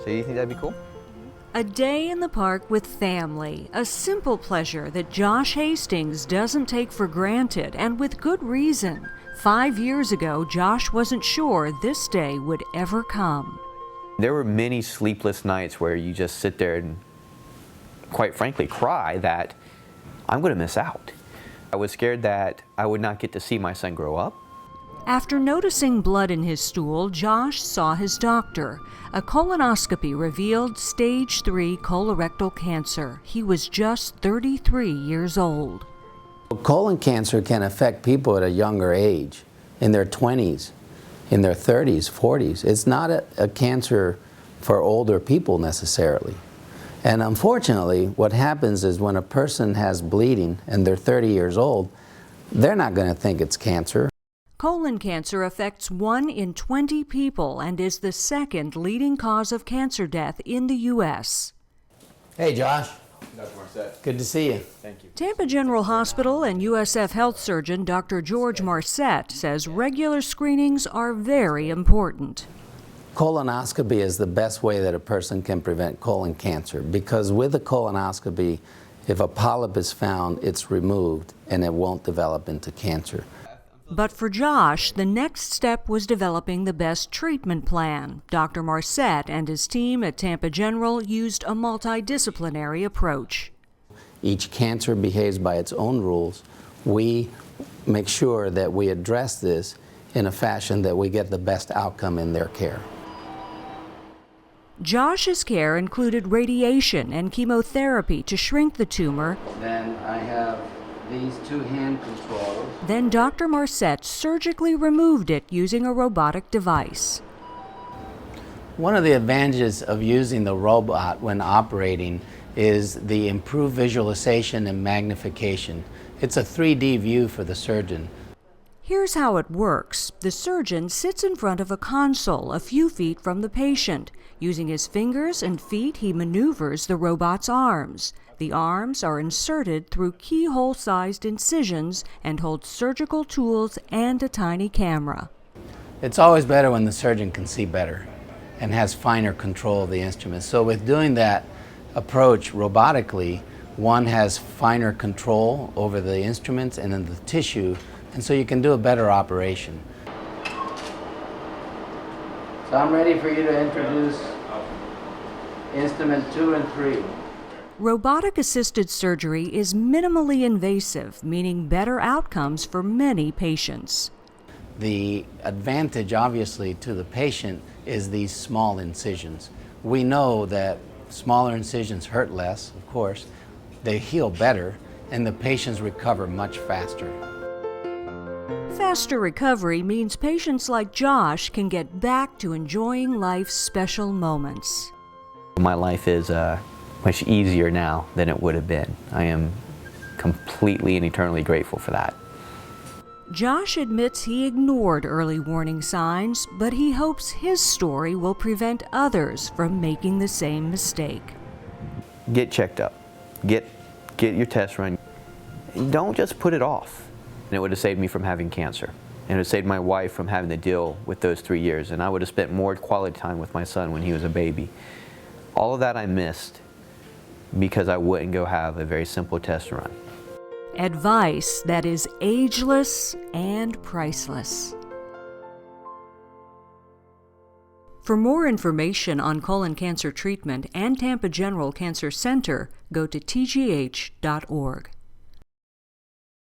So you think that'd be cool? A day in the park with family, a simple pleasure that Josh Hastings doesn't take for granted, and with good reason. 5 years ago, Josh wasn't sure this day would ever come. There were many sleepless nights where you just sit there and, quite frankly, cry that I'm going to miss out. I was scared that I would not get to see my son grow up. After noticing blood in his stool, Josh saw his doctor. A colonoscopy revealed stage 3 colorectal cancer. He was just 33 years old. Colon cancer can affect people at a younger age, in their 20s, in their 30s, 40s. It's not a cancer for older people necessarily. And unfortunately, what happens is when a person has bleeding and they're 30 years old, they're not going to think it's cancer. Colon cancer affects 1 in 20 people and is the second leading cause of cancer death in the U.S. Hey, Josh. Dr. Marcette. Good to see you. Thank you. Tampa General Hospital and USF Health Surgeon Dr. George Marcette says regular screenings are very important. Colonoscopy is the best way that a person can prevent colon cancer, because with a colonoscopy, if a polyp is found, it's removed and it won't develop into cancer. But for Josh, the next step was developing the best treatment plan. Dr. Marcette and his team at Tampa General used a multidisciplinary approach. Each cancer behaves by its own rules. We make sure that we address this in a fashion that we get the best outcome in their care. Josh's care included radiation and chemotherapy to shrink the tumor. Then I have these 2 hand controls. Then Dr. Marcette surgically removed it using a robotic device. One of the advantages of using the robot when operating is the improved visualization and magnification. It's a 3D view for the surgeon. Here's how it works. The surgeon sits in front of a console a few feet from the patient. Using his fingers and feet, he maneuvers the robot's arms. The arms are inserted through keyhole-sized incisions and hold surgical tools and a tiny camera. It's always better when the surgeon can see better and has finer control of the instrument. So with doing that approach robotically, one has finer control over the instruments and then the tissue, and so you can do a better operation. So I'm ready for you to introduce instrument 2 and 3. Robotic-assisted surgery is minimally invasive, meaning better outcomes for many patients. The advantage, obviously, to the patient is these small incisions. We know that smaller incisions hurt less, of course, they heal better, and the patients recover much faster. Faster recovery means patients like Josh can get back to enjoying life's special moments. My life is much easier now than it would have been. I am completely and eternally grateful for that. Josh admits he ignored early warning signs, but he hopes his story will prevent others from making the same mistake. Get checked up. Get your test run. Don't just put it off. And it would have saved me from having cancer. And it would have saved my wife from having to deal with those 3 years. And I would have spent more quality time with my son when he was a baby. All of that I missed because I wouldn't go have a very simple test run. Advice that is ageless and priceless. For more information on colon cancer treatment and Tampa General Cancer Center, go to tgh.org.